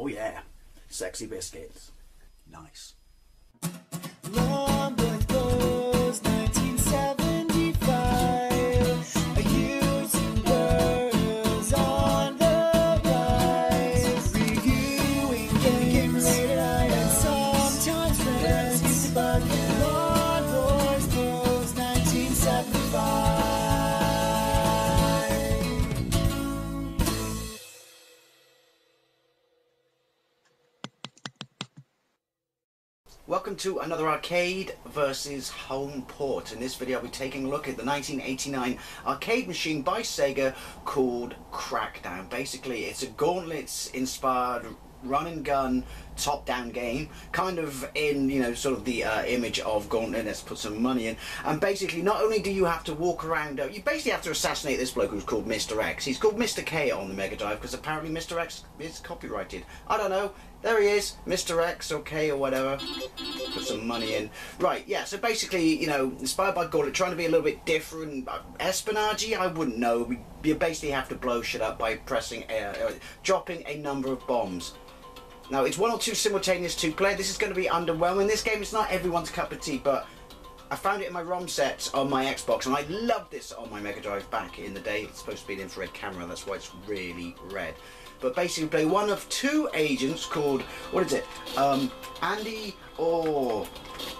Oh yeah, sexy biscuits. Nice. Long goes 1975. A using girls on the rise. Reviewing games late at night and sometimes friends used to bug you. Long goes 1975. Welcome to another arcade versus home port. In this video I'll be taking a look at the 1989 arcade machine by Sega called Crackdown. Basically it's a Gauntlets inspired run and gun top down game, kind of in, you know, sort of the image of Gauntlet. Let's put some money in. And basically not only do you have to walk around, you basically have to assassinate this bloke who's called Mr. X. He's called Mr. K on the Mega Drive because apparently Mr. X is copyrighted. I don't know. There he is, Mr. X, or K, or whatever. Put some money in. Right, yeah, so basically, you know, inspired by Gauntlet, trying to be a little bit different. Espionage, I wouldn't know. You basically have to blow shit up by pressing, dropping a number of bombs. Now, it's one or two simultaneous two-player. This is going to be underwhelming. This game is not everyone's cup of tea, but I found it in my ROM sets on my Xbox, and I loved this on my Mega Drive back in the day. It's supposed to be an infrared camera, that's why it's really red. But basically play one of two agents called, what is it, Andy or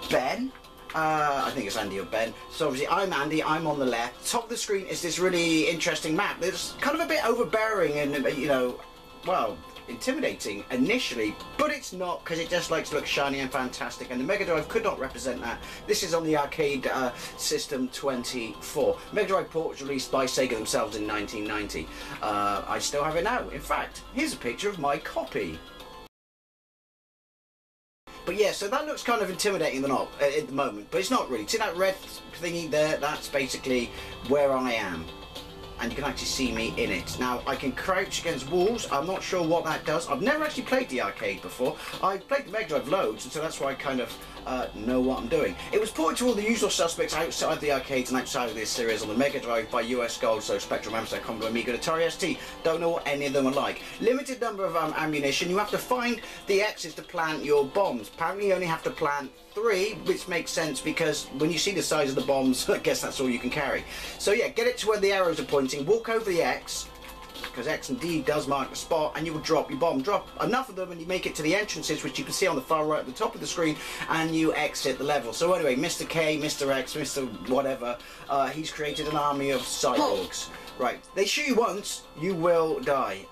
Ben? I think it's Andy or Ben. So obviously I'm Andy, I'm on the left. Top of the screen is this really interesting map. It's kind of a bit overbearing and, you know, well, intimidating initially, but it's not, because it just likes to look shiny and fantastic, and the Mega Drive could not represent that. This is on the arcade system 24. Mega Drive port was released by Sega themselves in 1990. I still have it now. In fact, here's a picture of my copy. But yeah, so that looks kind of intimidating at the moment, but it's not really. See that red thingy there? That's basically where I am. And you can actually see me in it. Now, I can crouch against walls. I'm not sure what that does. I've never actually played the arcade before. I've played the Mega Drive loads, and so that's why I kind of know what I'm doing. It was ported to all the usual suspects outside the arcades and outside of this series on the Mega Drive by US Gold, so Spectrum, Amstrad, Commodore Amiga, Atari ST. Don't know what any of them are like. Limited number of ammunition. You have to find the X's to plant your bombs. Apparently you only have to plant 3, which makes sense because when you see the size of the bombs, I guess that's all you can carry. So yeah, get it to where the arrows are pointing, walk over the X, because X indeed does mark the spot, and you will drop your bomb. Drop enough of them and you make it to the entrances, which you can see on the far right at the top of the screen, and you exit the level. So anyway, Mr. K, Mr. X, Mr. whatever, he's created an army of cyborgs. Right, they shoot you once, you will die.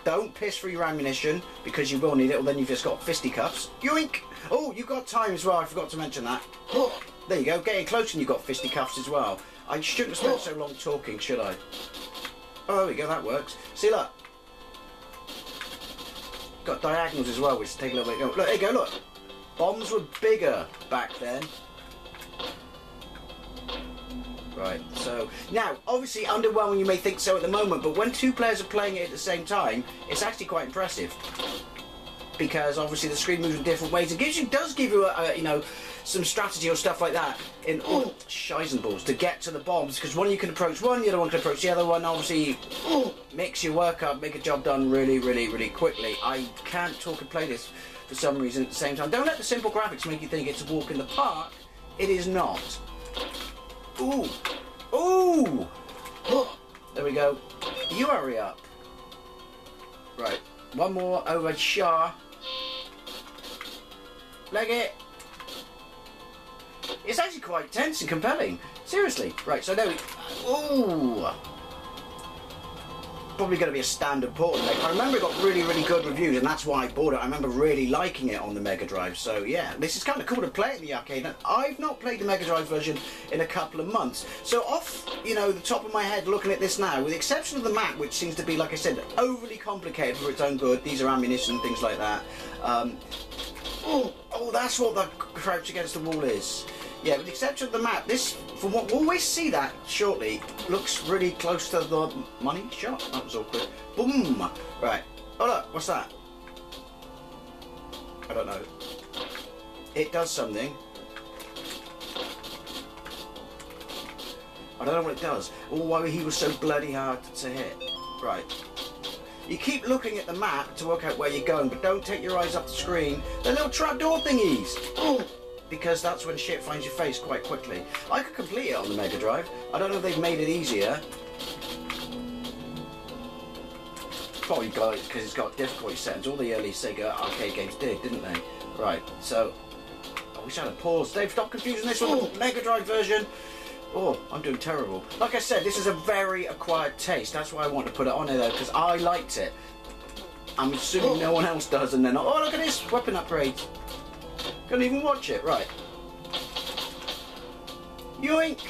Don't piss for your ammunition, because you will need it, or then you've just got fisticuffs. Yoink! Oh, you've got time as well, I forgot to mention that. Oh, there you go, getting close and you've got fisticuffs as well. I shouldn't have spent so long talking, should I? Oh, there we go, that works. See, look. Got diagonals as well, which take a little bit. Look, there you go, look. Bombs were bigger back then. Right, so now obviously underwhelming, you may think so at the moment, but when two players are playing it at the same time, it's actually quite impressive, because obviously the screen moves in different ways. It does give you a, you know, some strategy or stuff like that in Scheisenballs to get to the bombs, because one you can approach one, the other one can approach the other one. Obviously mix your work up, make a job done really quickly. I can't talk and play this for some reason at the same time. Don't let the simple graphics make you think it's a walk in the park. It is not. Ooh! Ooh! There we go. You hurry up. Right. One more over Shah. Leg it. It's actually quite tense and compelling. Seriously. Right, so there we... Ooh! Probably going to be a standard port. I remember it got really good reviews, and that's why I bought it. I remember really liking it on the Mega Drive. So yeah, this is kind of cool to play it in the arcade. And I've not played the Mega Drive version in a couple of months. So off, you know, the top of my head looking at this now, with the exception of the map, which seems to be, like I said, overly complicated for its own good. These are ammunition and things like that. Oh, that's what the crouch against the wall is. Yeah, with the exception of the map, this, from what we'll always see that shortly, looks really close to the money shot. That was awkward. Boom! Right. Oh look, what's that? I don't know. It does something. I don't know what it does. Or why he was so bloody hard to hit. Right. You keep looking at the map to work out where you're going, but don't take your eyes off the screen. They're little trapdoor thingies. Because that's when shit finds your face quite quickly. I could complete it on the Mega Drive. I don't know if they've made it easier. Probably got it because it's got difficulty settings. All the early Sega arcade games did, didn't they? Right, so I wish I had a pause. Dave, stop confusing this with the Mega Drive version. Oh, I'm doing terrible. Like I said, this is a very acquired taste. That's why I want to put it on here, though, because I liked it. I'm assuming no one else does, and then, oh, look at this weapon upgrade. Couldn't even watch it. Right. Yoink.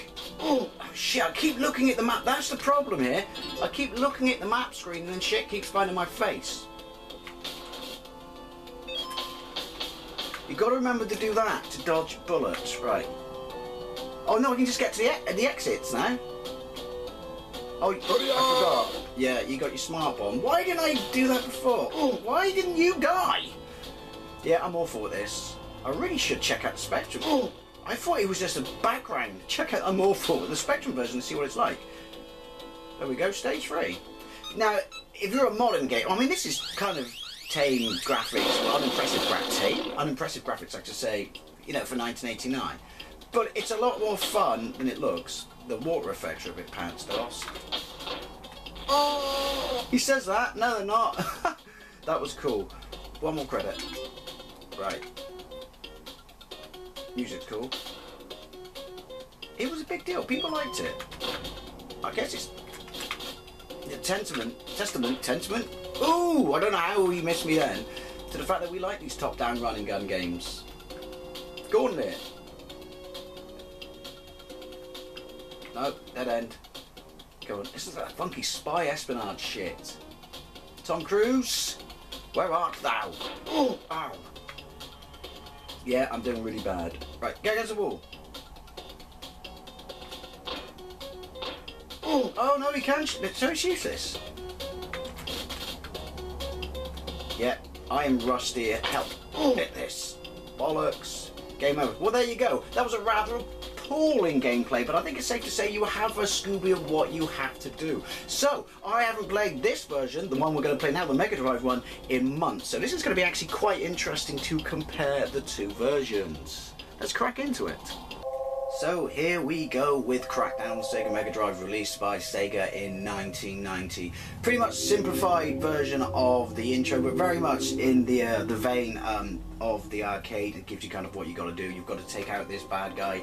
Oh, shit, I keep looking at the map. That's the problem here. I keep looking at the map screen, and then shit keeps finding my face. You've got to remember to do that to dodge bullets. Right. Oh no, I can just get to the exits now. Oh, I forgot. Yeah, you got your smart bomb. Why didn't I do that before? Oh, why didn't you die? Yeah, I'm awful at this. I really should check out the Spectrum. Oh, I thought it was just a background. Check out I'm awful at the Spectrum version and see what it's like. There we go, stage 3. Now, if you're a modern game, I mean, this is kind of tame graphics, well, unimpressive graphics, I should say, you know, for 1989. But it's a lot more fun than it looks. The water effects are a bit pants ass. Oh! He says that. No, they're not. That was cool. One more credit. Right. Music's cool. It was a big deal. People liked it. I guess it's a testament. Ooh, I don't know how he missed me then. To the fact that we like these top-down run-and gun games. Gauntlet. No, dead end. Go on. This is that funky spy espionage shit. Tom Cruise, where art thou? Oh, ow. Yeah, I'm doing really bad. Right, go against the wall. Oh no, he can't. So it's useless. Yeah, I am rusty. Help. Hit this. Bollocks. Game over. Well, there you go. That was a rather appalling gameplay, but I think it's safe to say you have a Scooby of what you have to do. So, I haven't played this version, the one we're going to play now, the Mega Drive one, in months. So this is going to be actually quite interesting to compare the two versions. Let's crack into it. So here we go with Crackdown, Sega Mega Drive, released by Sega in 1990. Pretty much simplified version of the intro, but very much in the vein of the arcade. It gives you kind of what you got to do. You've got to take out this bad guy.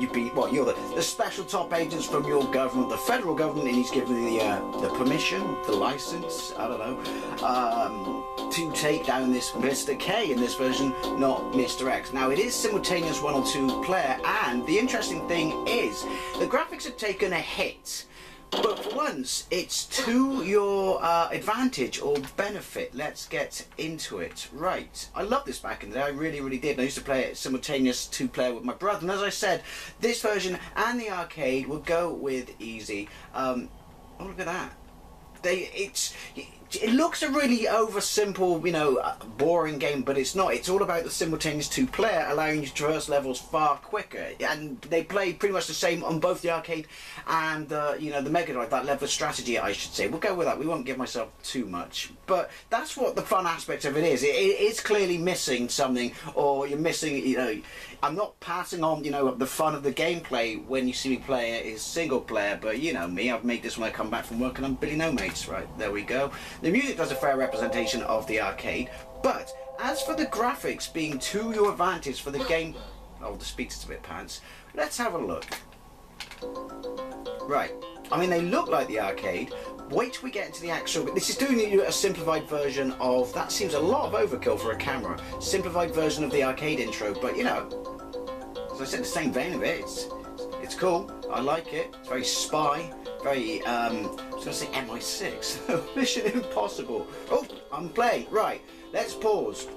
You're the special top agents from your government, the federal government, and he's given the permission, the license, I don't know, to take down this Mr. K in this version, not Mr. X. Now it is simultaneous 1 or 2 player, and the interesting thing is the graphics have taken a hit. But for once, it's to your advantage or benefit. Let's get into it. Right. I loved this back in the day. I really, really did. I used to play it simultaneous 2-player with my brother. And as I said, this version and the arcade will go with easy. Oh, look at that. It looks a really simple, you know, boring game, but it's not. It's all about the simultaneous 2-player, allowing you to traverse levels far quicker. And they play pretty much the same on both the arcade and you know, the Mega Drive. That level of strategy, I should say. We'll go with that. We won't give myself too much, but that's what the fun aspect of it is. It is clearly missing something, or you're missing, you know. I'm not passing on, you know, the fun of the gameplay when you see me play it is single player, but you know me, I've made this when I come back from work and I'm Billy No Mates. Right, there we go. The music does a fair representation of the arcade, but as for the graphics being to your advantage for the game... Oh, the speed's a bit pants. Let's have a look. Right, I mean, they look like the arcade. Wait till we get into the actual... This is doing you a simplified version of... That seems a lot of overkill for a camera. Simplified version of the arcade intro, but you know, as I said, the same vein of it. It's cool. I like it. It's very spy. Very, I was going to say MI6. Mission Impossible. Oh, I'm playing. Right, let's pause.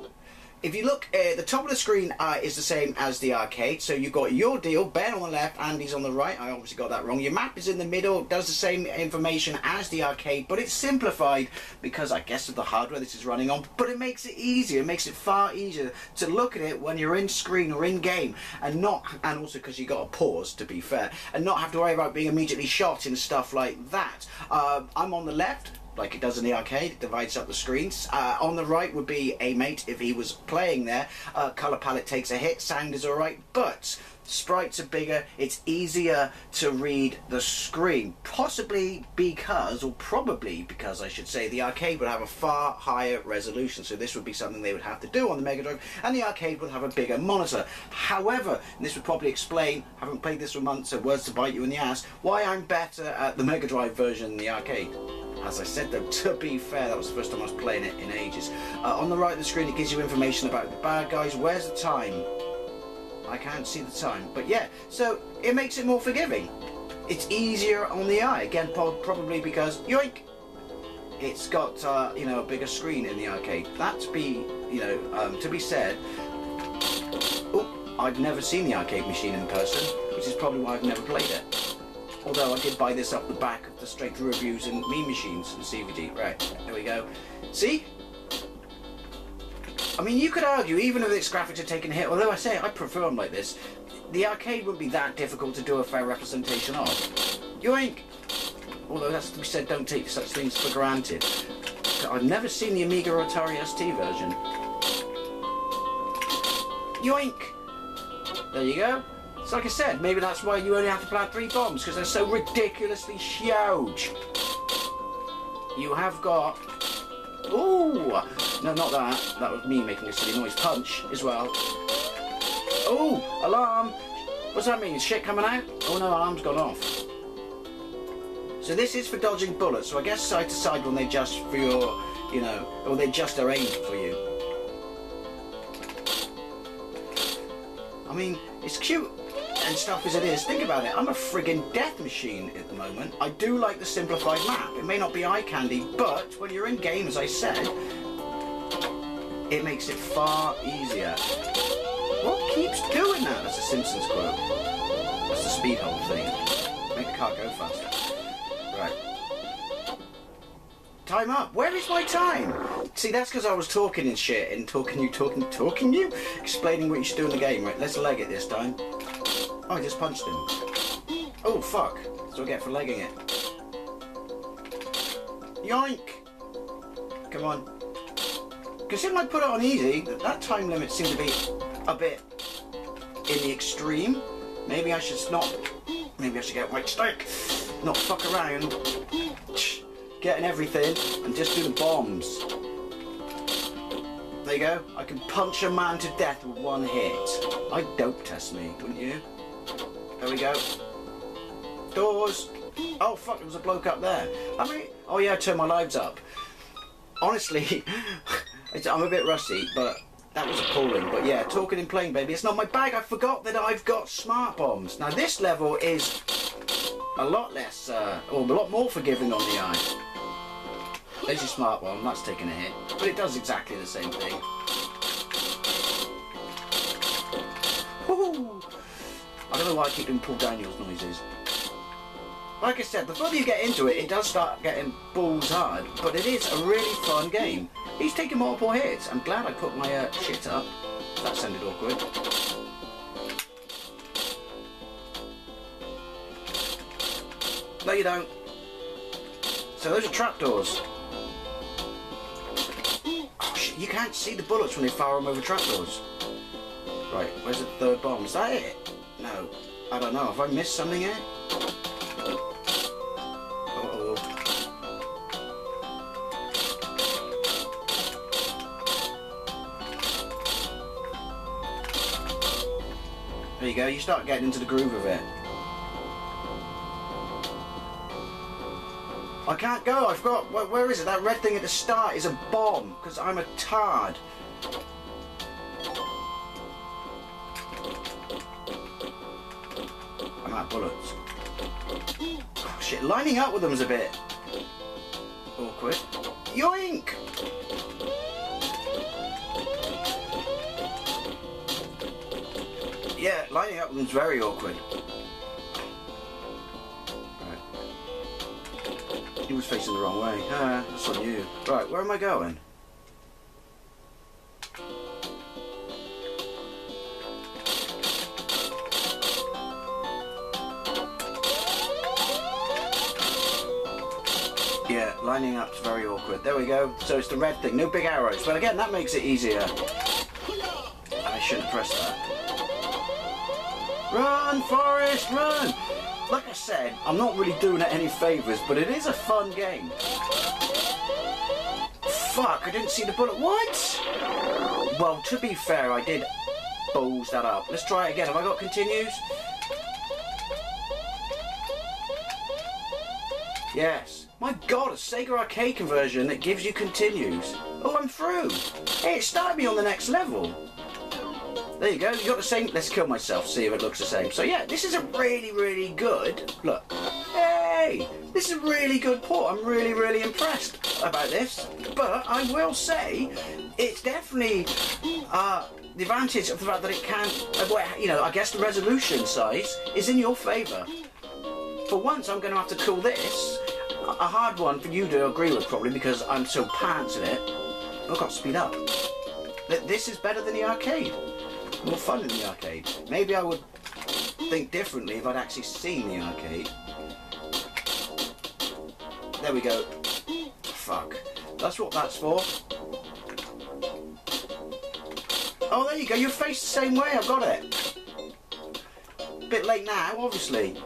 If you look, the top of the screen is the same as the arcade. So you've got your deal, Ben on the left, Andy's on the right. I obviously got that wrong. Your map is in the middle, does the same information as the arcade, but it's simplified because I guess of the hardware this is running on. But it makes it easier. It makes it far easier to look at it when you're in screen or in game, and also because you got a pause, to be fair, and not have to worry about being immediately shot and stuff like that. I'm on the left. like it does in the arcade. It divides up the screens. On the right would be a mate if he was playing there. Colour palette takes a hit, sound is alright, but sprites are bigger, it's easier to read the screen. Possibly because, or probably because I should say, the arcade would have a far higher resolution, so this would be something they would have to do on the Mega Drive, and the arcade would have a bigger monitor. However, and this would probably explain, haven't played this for months, so words to bite you in the ass, why I'm better at the Mega Drive version than the arcade. As I said though, to be fair, that was the first time I was playing it in ages. On the right of the screen it gives you information about the bad guys. Where's the time? I can't see the time, but yeah, so it makes it more forgiving. It's easier on the eye, again probably because, yoink, it's got you know, a bigger screen in the arcade. That to be, you know, to be said, oh, I've never seen the arcade machine in person, which is probably why I've never played it. Although I did buy this off the back of the straight through reviews and Meme Machines and CVD. Right, there we go. See? I mean, you could argue, even if its graphics are taking a hit, although I say I prefer them like this, the arcade wouldn't be that difficult to do a fair representation of. Yoink! Although that's to be said, don't take such things for granted. I've never seen the Amiga or Atari ST version. Yoink! There you go. So like I said, maybe that's why you only have to plant 3 bombs, because they're so ridiculously huge. You have got... Ooh! No, not that. That was me making a silly noise. Punch as well. Oh, alarm! What's that mean? Is shit coming out? Oh no, alarm's gone off. So this is for dodging bullets. So I guess side to side when they adjust for your, you know, or they adjust their aim for you. I mean, it's cute and stuff as it is. Think about it. I'm a friggin' death machine at the moment. I do like the simplified map. It may not be eye candy, but when you're in game, as I said, it makes it far easier. What keeps doing that? That's a Simpsons quote. That's the speed hold thing. Make the car go faster. Right. Time up. Where is my time? See, that's because I was talking and shit and talking you? Explaining what you should do in the game. Right, let's leg it this time. Oh, I just punched him. Oh, fuck. That's what I get for legging it. Yoink! Come on. Considering I put it on easy, that time limit seemed to be a bit in the extreme. Maybe I should not. Maybe I should get white stick. Not fuck around. Getting everything and just do the bombs. There you go. I can punch a man to death with one hit. I'd dope test me, wouldn't you? There we go. Doors. Oh fuck, there was a bloke up there. I mean, oh yeah, I turned my lives up. Honestly, I'm a bit rusty, but that was appalling. But yeah, talking and playing, baby. It's not my bag. I forgot that I've got smart bombs. Now this level is a lot less, or a lot more forgiving on the eye. There's your smart bomb. That's taking a hit, but it does exactly the same thing. Woohoo! I don't know why I keep doing Paul Daniels noises. Like I said, the further you get into it, it does start getting balls hard, but it is a really fun game. He's taking multiple hits. I'm glad I put my shit up. That sounded awkward. No, you don't. So those are trapdoors. Oh shit, you can't see the bullets when they fire them over trapdoors. Right, where's the third bomb? Is that it? No. I don't know. Have I missed something here? There you go, you start getting into the groove of it. I can't go, I forgot, where is it? That red thing at the start is a bomb, because I'm a tard. I'm out of bullets. Oh shit, lining up with them is a bit awkward. Yoink! Yeah, lining up with them is very awkward. Right. He was facing the wrong way. Ah, that's on you. Right, where am I going? Yeah, Lining up's very awkward. There we go. So it's the red thing, no big arrows. But again, that makes it easier. I shouldn't have pressed that. Run, Forrest, run! Like I said, I'm not really doing it any favours, but it is a fun game. Fuck, I didn't see the bullet. What? Well, to be fair, I did balls that up. Let's try it again. Have I got continues? Yes. My God, a Sega arcade conversion that gives you continues. Oh, I'm through. Hey, it started me on the next level. There you go. You got the same. Let's kill myself. See if it looks the same. So yeah, this is a really, really good. Look. Hey, this is a really good port. I'm really, really impressed about this. But I will say, it's definitely the advantage of the fact that it can. You know, I guess the resolution size is in your favour. For once, I'm going to have to call this a hard one for you to agree with, probably because I'm so pants at it. Oh, I've got to speed up. This is better than the arcade. More fun in the arcade. Maybe I would think differently if I'd actually seen the arcade. There we go. Fuck. That's what that's for. Oh, there you go. You're faced the same way. I've got it. A bit late now, obviously.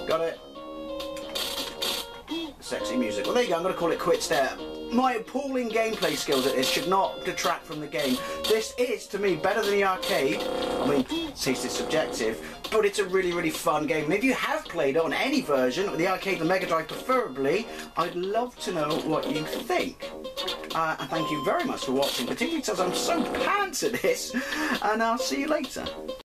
Got it. Sexy music. Well, there you go. I'm going to call it quits there. My appalling gameplay skills at this should not detract from the game. This is, to me, better than the arcade. I mean, taste is subjective, but it's a really, really fun game. And if you have played it on any version, the arcade, the Megadrive preferably, I'd love to know what you think. And thank you very much for watching, particularly because I'm so pants at this, and I'll see you later.